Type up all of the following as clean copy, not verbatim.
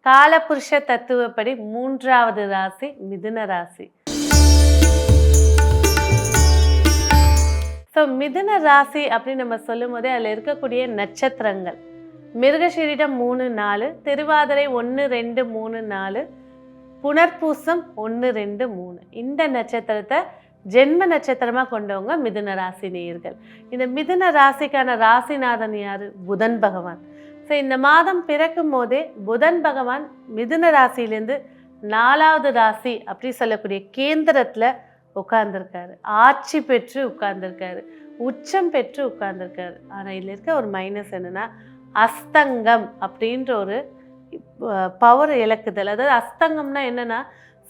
காலபுருஷ தத்துவப்படி மூன்றாவது ராசி மிதுன ராசி. ஸோ மிதுன ராசி அப்படின்னு நம்ம சொல்லும் போதே அதில் இருக்கக்கூடிய நட்சத்திரங்கள் மிருகசீரிடம் 3, 4, திருவாதிரை 1, 2, 3, 4, புனர்பூசம் 1, 2, 3. இந்த நட்சத்திரத்தை ஜென்ம நட்சத்திரமாக கொண்டவங்க மிதுன ராசி நேயர்கள். இந்த மிதுன ராசிக்கான ராசிநாதன் யாரு? புதன் பகவான். ஸோ இந்த மாதம் பிறக்கும் போதே புதன் பகவான் மிதுன ராசியிலேருந்து 4வது ராசி அப்படி சொல்லக்கூடிய கேந்திரத்தில் உட்கார்ந்துருக்காரு. ஆட்சி பெற்று உட்கார்ந்துருக்காரு, உச்சம் பெற்று உட்கார்ந்துருக்காரு. ஆனால் இதில் இருக்க ஒரு மைனஸ் என்னென்னா அஸ்தங்கம் அப்படின்ற ஒரு பவர் இழக்குதல். அதாவது அஸ்தங்கம்னா என்னென்னா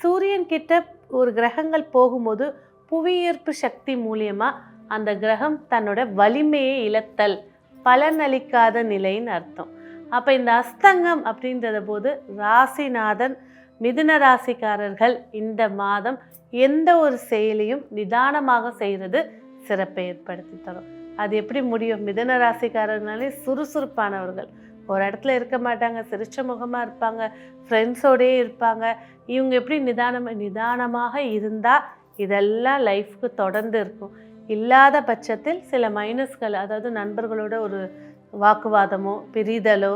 சூரியன் கிட்ட ஒரு கிரகங்கள் போகும்போது புவியீர்ப்பு சக்தி மூலியமாக அந்த கிரகம் தன்னோட வலிமையை இழத்தல், பலனளிக்காத நிலைன்னு அர்த்தம். அப்போ இந்த அஸ்தங்கம் அப்படின்றத போது ராசிநாதன் மிதுன ராசிக்காரர்கள் இந்த மாதம் எந்த ஒரு செயலையும் நிதானமாக செய்கிறது சிறப்பை ஏற்படுத்தி தரும். அது எப்படி முடியும்? மிதுன ராசிக்காரர்களாலே சுறுசுறுப்பானவர்கள், ஒரு இடத்துல இருக்க மாட்டாங்க, சிரிச்ச முகமாக இருப்பாங்க, ஃப்ரெண்ட்ஸோடே இருப்பாங்க. இவங்க எப்படி நிதானமாக இருந்தால் இதெல்லாம் லைஃப்க்கு தொடர்ந்து இருக்கும். இல்லாத பட்சத்தில் சில மைனஸ்கள், அதாவது நண்பர்களோட ஒரு வாக்குவாதமோ பிரிதலோ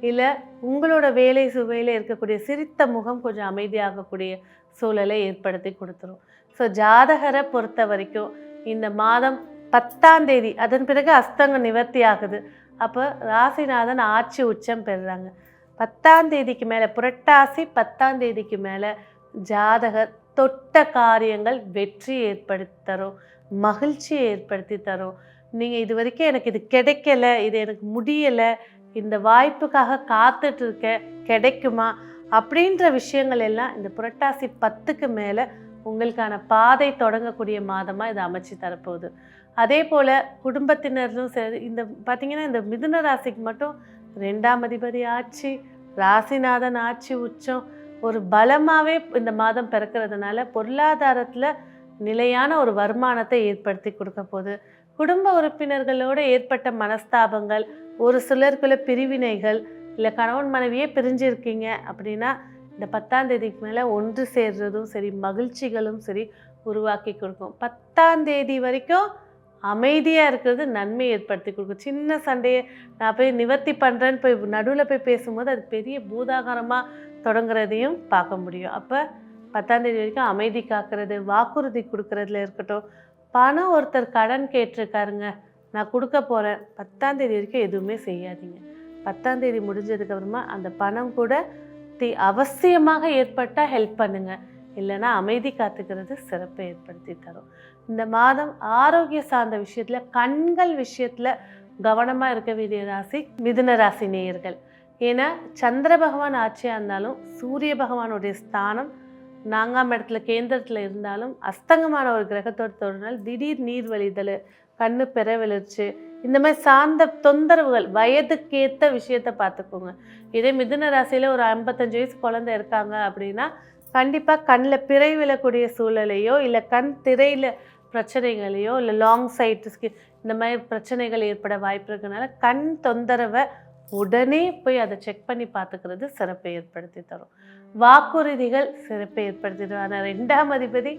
இல்லை உங்களோட வேலை சுவையில் இருக்கக்கூடிய சிரித்த முகம் கொஞ்சம் அமைதியாகக்கூடிய சூழலை ஏற்படுத்தி கொடுத்துரும். ஸோ ஜாதகரை பொறுத்த வரைக்கும் இந்த மாதம் 10ஆம் தேதி அதன் பிறகு அஸ்தங்கம் நிவர்த்தி ஆகுது. அப்போ ராசிநாதன் ஆட்சி உச்சம் பெறுறாங்க. 10ஆம் தேதிக்கு மேலே, புரட்டாசி 10ஆம் தேதிக்கு மேலே ஜாதகர் தொட்ட காரியங்கள் வெற்றி ஏற்படுத்தி தரும், மகிழ்ச்சியை ஏற்படுத்தி தரும். நீங்கள் இது வரைக்கும் எனக்கு இது கிடைக்கல, இது எனக்கு முடியலை, இந்த வாய்ப்புக்காக காத்துட்ருக்கேன், கிடைக்குமா அப்படின்ற விஷயங்கள் எல்லாம் இந்த புரட்டாசி 10க்கு மேலே உங்களுக்கான பாதை தொடங்கக்கூடிய மாதமாக இதை அமைச்சு தரப்போகுது. அதே போல் குடும்பத்தினரும் சரி, இந்த பார்த்திங்கன்னா இந்த மிதுன ராசிக்கு மட்டும் 2ஆம் அதிபதி ஆட்சி, ராசிநாதன் ஆட்சி உச்சம் ஒரு பலமாகவே இந்த மாதம் பிறக்கிறதுனால பொருளாதாரத்தில் நிலையான ஒரு வருமானத்தை ஏற்படுத்தி கொடுக்க போகுது. குடும்ப உறுப்பினர்களோடு ஏற்பட்ட மனஸ்தாபங்கள், ஒரு சிலருக்குள்ள பிரிவினைகள், இல்லை கணவன் மனைவியே பிரிஞ்சிருக்கீங்க அப்படின்னா இந்த 10ஆம் தேதிக்கு மேலே ஒன்று சேர்றதும் சரி, மகிழ்ச்சிகளும் சரி உருவாக்கி கொடுக்கும். 10ஆம் தேதி வரைக்கும் அமைதியாக இருக்கிறது நன்மை ஏற்படுத்தி கொடுக்கும். சின்ன சண்டையை நான் போய் நிவர்த்தி பண்ணுறேன்னு போய் நடுவில் போய் பேசும்போது அது பெரிய பூதாகரமாக தொடங்குறதையும் பார்க்க முடியும். அப்போ 10ஆம் தேதி வரைக்கும் அமைதி காக்கிறது, வாக்குறுதி கொடுக்கறதுல இருக்கட்டும். பணம் ஒருத்தர் கடன் கேட்டிருக்காருங்க, நான் கொடுக்க போகிறேன், 10ஆம் தேதி வரைக்கும் எதுவுமே செய்யாதீங்க. 10ஆம் தேதி முடிஞ்சதுக்கப்புறமா அந்த பணம் கூட அவசியமாக ஏற்பட்டால் ஹெல்ப் பண்ணுங்கள், இல்லைன்னா அமைதி காத்துக்கிறது சிறப்பை ஏற்படுத்தி தரும். இந்த மாதம் ஆரோக்கிய சார்ந்த விஷயத்தில், கண்கள் விஷயத்தில் கவனமாக இருக்க வேண்டிய ராசி மிதுன ராசி நேயர்கள். ஏன்னா சந்திர பகவான் ஆட்சியாக இருந்தாலும் சூரிய பகவானுடைய ஸ்தானம் 4ஆம் இடத்துல கேந்திரத்தில் இருந்தாலும் அஸ்தங்கமான ஒரு கிரகத்தோடு தொடர்னால் திடீர் நீர் வழிதல், கண்ணு பெறவிழிச்சு, இந்த மாதிரி சார்ந்த தொந்தரவுகள், வயதுக்கேற்ற விஷயத்தை பார்த்துக்கோங்க. இதே மிதுன ராசியில் ஒரு 55 வயசு குழந்தை இருக்காங்க அப்படின்னா கண்டிப்பாக கண்ணில் பிறை விழக்கூடிய சூழலையோ இல்லை கண் திரையில் பிரச்சனைகளையோ இல்லை லாங் சைட் இந்த மாதிரி பிரச்சனைகள் ஏற்பட வாய்ப்பு இருக்கனால கண் தொந்தரவை உடனே போய் அதை செக் பண்ணி பார்த்துக்கிறது சிறப்பை ஏற்படுத்தி தரும். வாக்குறுதிகள் சிறப்பை ஏற்படுத்தி தரும். ஆனால் 2ஆம் அதிபதி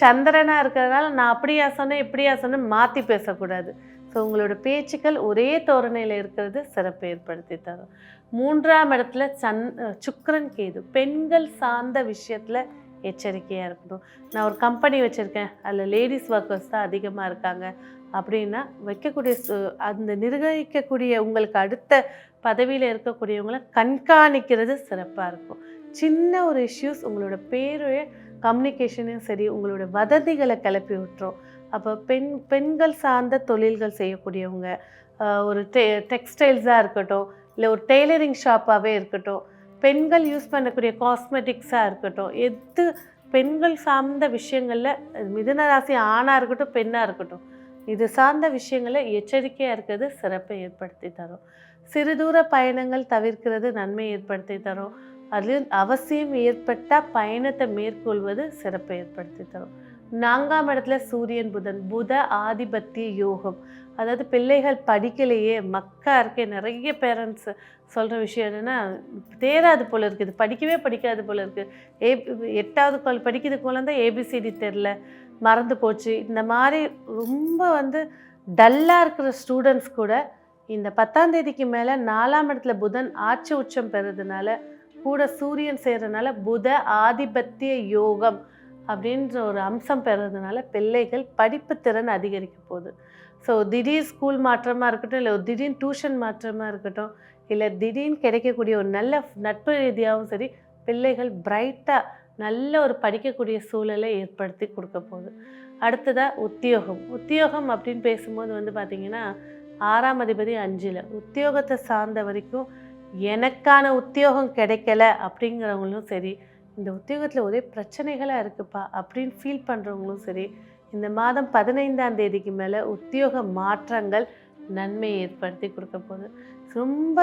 சந்திரனாக இருக்கிறதுனால நான் அப்படியா சொன்னேன் இப்படியா சொன்னேன் மாற்றி பேசக்கூடாது. ஸோ உங்களோட பேச்சுக்கள் ஒரே தோரணையில் இருக்கிறது சிறப்பை ஏற்படுத்தி தரும். 3ஆம் இடத்துல சுக்கிரன் கேது, பெண்கள் சார்ந்த விஷயத்தில் எச்சரிக்கையாக இருக்கணும். நான் ஒரு கம்பெனி வச்சுருக்கேன், அதில் லேடிஸ் ஒர்க்கர்ஸ் தான் அதிகமாக இருக்காங்க அப்படின்னா வைக்கக்கூடிய அந்த நிர்வகிக்கக்கூடிய உங்களுக்கு அடுத்த பதவியில் இருக்கக்கூடியவங்களை கண்காணிக்கிறது சிறப்பாக இருக்கும். சின்ன ஒரு இஷ்யூஸ் உங்களோட பேருடைய கம்யூனிகேஷனையும் சரி உங்களோட வதந்திகளை கிளப்பி விட்டுரும். அப்போ பெண்கள் சார்ந்த தொழில்கள் செய்யக்கூடியவங்க, ஒரு டெக்ஸ்டைல்ஸாக இருக்கட்டும், இல்லை ஒரு டெய்லரிங் ஷாப்பாகவே இருக்கட்டும், பெண்கள் யூஸ் பண்ணக்கூடிய காஸ்மெட்டிக்ஸாக இருக்கட்டும், எது பெண்கள் சார்ந்த விஷயங்களில் மிதுன ராசி ஆணாக இருக்கட்டும் பெண்ணாக இருக்கட்டும், இது சார்ந்த விஷயங்களை எச்சரிக்கையாக இருக்கிறது சிறப்பை ஏற்படுத்தி தரும். சிறு தூர பயணங்கள் தவிர்க்கிறது நன்மை ஏற்படுத்தி தரும். அதில் அவசியம் ஏற்பட்டால் பயணத்தை மேற்கொள்வது சிறப்பை ஏற்படுத்தி தரும். 4ஆம் இடத்துல சூரியன் புதன், புத ஆதிபத்திய யோகம். அதாவது பிள்ளைகள் படிக்கலையே, மக்கா இருக்கே. நிறைய பேரண்ட்ஸ் சொல்கிற விஷயம் என்னென்னா, தேராது போல இருக்குது, படிக்கவே படிக்காது போல இருக்குது. 8வது படிக்கிறது குழந்தை ஏபிசிடி தெரில, மறந்து போச்சு. இந்த மாதிரி ரொம்ப டல்லாக இருக்கிற ஸ்டூடெண்ட்ஸ் கூட இந்த 10ஆம் தேதிக்கு மேலே 4ஆம் இடத்துல புதன் ஆட்சி உச்சம் பெறதுனால, கூட சூரியன் சேர்றதுனால புத ஆதிபத்திய யோகம் அப்படின்ற ஒரு அம்சம் பெறதுனால பிள்ளைகள் படிப்பு திறன் அதிகரிக்க போகுது. ஸோ திடீர் ஸ்கூல் மாற்றமாக இருக்கட்டும், இல்லை ஒரு திடீர்னு டியூஷன் மாற்றமாக இருக்கட்டும், இல்லை திடீர்னு கிடைக்கக்கூடிய ஒரு நல்ல நட்பு ரீதியாகவும் சரி, பிள்ளைகள் பிரைட்டாக நல்ல ஒரு படிக்கக்கூடிய சூழலை ஏற்படுத்தி கொடுக்க போகுது. அடுத்ததாக உத்தியோகம் அப்படின்னு பேசும்போது பார்த்திங்கன்னா, 6ஆம் அதிபதி 5ல். உத்தியோகத்தை சார்ந்த வரைக்கும் எனக்கான உத்தியோகம் கிடைக்கல அப்படிங்கிறவங்களும் சரி, இந்த உத்தியோகத்தில் ஒரே பிரச்சனைகளாக இருக்குப்பா அப்படின்னு ஃபீல் பண்ணுறவங்களும் சரி, இந்த மாதம் 15ஆம் தேதிக்கு மேலே உத்தியோக மாற்றங்கள் நன்மையை ஏற்படுத்தி கொடுக்க போகுது. ரொம்ப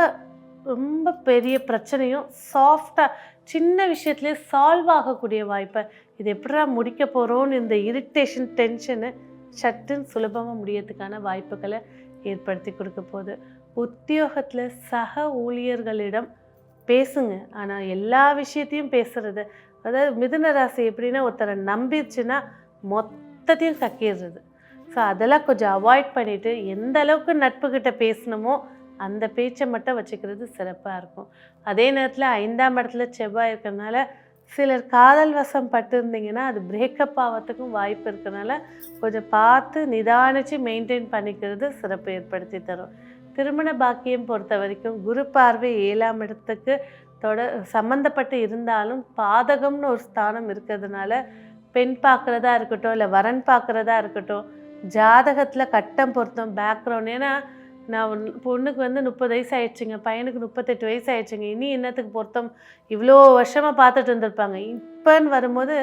ரொம்ப பெரிய பிரச்சனையும் சாஃப்டாக சின்ன விஷயத்துலேயே சால்வ் ஆகக்கூடிய வாய்ப்பை, இது எப்படா முடிக்க போகிறோன்னு இந்த இரிட்டேஷன் டென்ஷனு சட்டுன்னு சுலபமாக முடியறதுக்கான வாய்ப்புகளை ஏற்படுத்தி கொடுக்க போகுது. உத்தியோகத்தில் சக ஊழியர்களிடம் பேசுங்க, ஆனால் எல்லா விஷயத்தையும் பேசுறது. அதாவது மிதுன ராசி எப்படின்னா, ஒருத்தரை நம்பிடுச்சுன்னா மொத்தத்தையும் கக்கிடுறது. ஸோ அதெல்லாம் கொஞ்சம் அவாய்ட் பண்ணிவிட்டு, எந்த அளவுக்கு நட்புக்கிட்ட பேசணுமோ அந்த பேச்சை மட்டும் வச்சுக்கிறது சிறப்பாக இருக்கும். அதே நேரத்தில் 5ஆம் இடத்துல செவ்வாய் இருக்கிறதுனால சிலர் காதல் வசம் பட்டிருந்தீங்கன்னா அது பிரேக்கப் ஆகிறதுக்கும் வாய்ப்பு இருக்கிறதுனால கொஞ்சம் பார்த்து நிதானித்து மெயின்டைன் பண்ணிக்கிறது சிறப்பு ஏற்படுத்தி தரும். திருமண பாக்கியம் பொறுத்த வரைக்கும் குரு பார்வை 7ஆம் இடத்துக்கு சம்மந்தப்பட்டு இருந்தாலும் பாதகம்னு ஒரு ஸ்தானம் இருக்கிறதுனால பெண் பார்க்குறதா இருக்கட்டும், இல்லை வரன் பார்க்குறதா இருக்கட்டும், ஜாதகத்தில் கட்டம் பொருத்தம் பேக்ரவுண்ட். ஏன்னா நான் பொண்ணுக்கு 30 வயசு ஆயிடுச்சுங்க, பையனுக்கு 38 வயசு ஆயிடுச்சுங்க, இனி என்னத்துக்கு பொருத்தம், இவ்வளோ வருஷமாக பார்த்துட்டு இருந்திருப்பாங்க. இப்போன்னு வரும்போது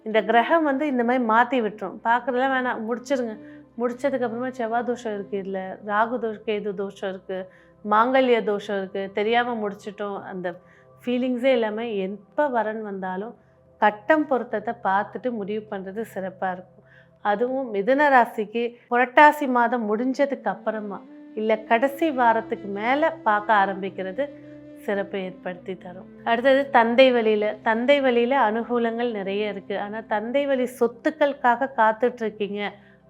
இந்த கிரகம் இந்த மாதிரி மாற்றி விட்டுரும். பார்க்குறதுலாம் வேணாம், முடிச்சிருங்க. முடிச்சதுக்கப்புறமா செவ்வாய் தோஷம் இருக்குது, இதில் ராகு கேது தோஷம் இருக்குது, மாங்கல்ய தோஷம் இருக்குது, தெரியாமல் முடிச்சிட்டோம், அந்த ஃபீலிங்ஸே இல்லாமல் எப்போ வரன் வந்தாலும் கட்டம் பொருத்தத்தை பார்த்துட்டு முடிவு பண்ணுறது சிறப்பாக இருக்கும். அதுவும் மிதுன ராசிக்கு புரட்டாசி மாதம் முடிஞ்சதுக்கு அப்புறமா, இல்லை கடைசி வாரத்துக்கு மேலே பார்க்க ஆரம்பிக்கிறது சிறப்பை ஏற்படுத்தி தரும். அடுத்தது தந்தை வழியில் அனுகூலங்கள் நிறைய இருக்குது. ஆனால் தந்தை வழி சொத்துக்களுக்காக காத்துட்ருக்கீங்க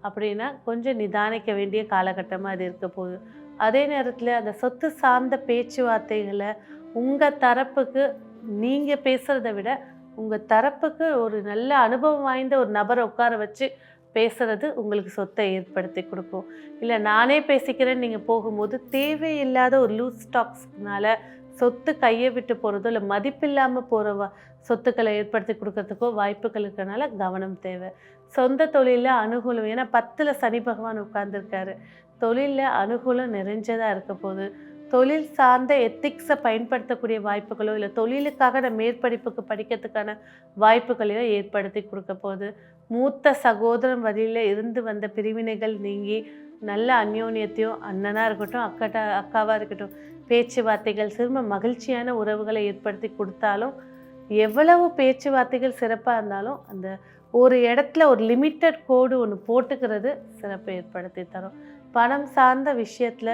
அப்படின்னா கொஞ்சம் நிதானிக்க வேண்டிய காலகட்டமாக அது இருக்க போகுது. அதே நேரத்தில் அந்த சொத்து சார்ந்த பேச்சுவார்த்தைகளை உங்கள் தரப்புக்கு நீங்கள் பேசுகிறத விட உங்கள் தரப்புக்கு ஒரு நல்ல அனுபவம் வாய்ந்த ஒரு நபரை உட்கார வச்சு பேசுகிறது உங்களுக்கு சொத்தை ஏற்படுத்தி கொடுக்கும். இல்லை நானே பேசிக்கிறேன்னு நீங்கள் போகும்போது தேவையில்லாத ஒரு லூஸ் டாக்ஸ்னால சொத்து கையை விட்டு போகிறதோ இல்லை மதிப்பில்லாமல் போகிற சொத்துக்களை ஏற்படுத்தி கொடுக்கறதுக்கோ வாய்ப்புகள் இருக்கிறனால கவனம் தேவை. சொந்த தொழிலில் அனுகூலம், ஏன்னா 10ல் சனி பகவான் உட்கார்ந்துருக்காரு, தொழிலில் அனுகூலம் நிறைஞ்சதாக இருக்க போகுது. தொழில் சார்ந்த எத்திக்ஸை பயன்படுத்தக்கூடிய வாய்ப்புகளோ இல்லை தொழிலுக்காக நான் மேற்படிப்புக்கு படிக்கிறதுக்கான வாய்ப்புகளையோ ஏற்படுத்தி கொடுக்க போகுது. மூத்த சகோதரன் வழியில் இருந்து வந்த பிரிவினைகள் நீங்கி நல்ல அந்யோன்யத்தையும், அண்ணனாக இருக்கட்டும் அக்காவாக இருக்கட்டும், பேச்சுவார்த்தைகள் திரும்ப மகிழ்ச்சியான உறவுகளை ஏற்படுத்தி கொடுத்தாலும், எவ்வளவு பேச்சுவார்த்தைகள் சிறப்பாக இருந்தாலும் அந்த ஒரு இடத்துல ஒரு லிமிட்டட் கோடு ஒன்று போட்டுக்கிறது சிறப்பை ஏற்படுத்தி தரும். பணம் சார்ந்த விஷயத்தில்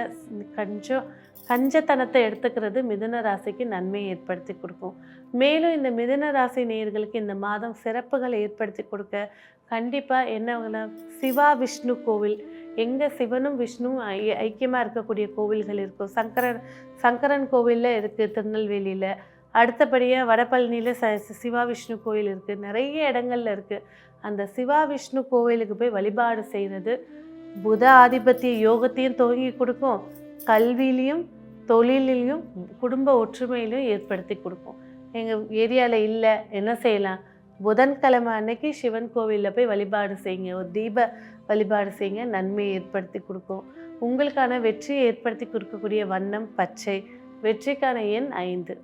கொஞ்சம் கஞ்சத்தனத்தை எடுத்துக்கிறது மிதுன ராசிக்கு நன்மையை ஏற்படுத்தி கொடுக்கும். மேலும் இந்த மிதுன ராசி நேயர்களுக்கு இந்த மாதம் சிறப்புகளை ஏற்படுத்தி கொடுக்க கண்டிப்பாக என்ன, சிவா விஷ்ணு கோவில், எங்கே சிவனும் விஷ்ணுவும் ஐக்கியமாக இருக்கக்கூடிய கோவில்கள் இருக்கும். சங்கரன் கோவிலில் இருக்குது திருநெல்வேலியில், அடுத்தபடியாக வடபழனியில் சிவா விஷ்ணு கோவில் இருக்குது, நிறைய இடங்கள்ல இருக்குது. அந்த சிவா விஷ்ணு கோவிலுக்கு போய் வழிபாடு செய்கிறது புத ஆதிபத்திய யோகத்தையும் துவங்கி கொடுக்கும், கல்வியிலையும் தொழிலையும் குடும்ப ஒற்றுமையிலையும் ஏற்படுத்தி கொடுக்கும். எங்கள் ஏரியாவில் இல்லை, என்ன செய்யலாம், புதன்கிழமை அன்னைக்கு சிவன் கோவிலில் போய் வழிபாடு செய்யுங்க, ஒரு தீப வழிபாடு செய்யுங்க, நன்மையை ஏற்படுத்தி கொடுக்கும். உங்களுக்கான வெற்றியை ஏற்படுத்தி கொடுக்கக்கூடிய வண்ணம் பச்சை, வெற்றிக்கான எண் 5.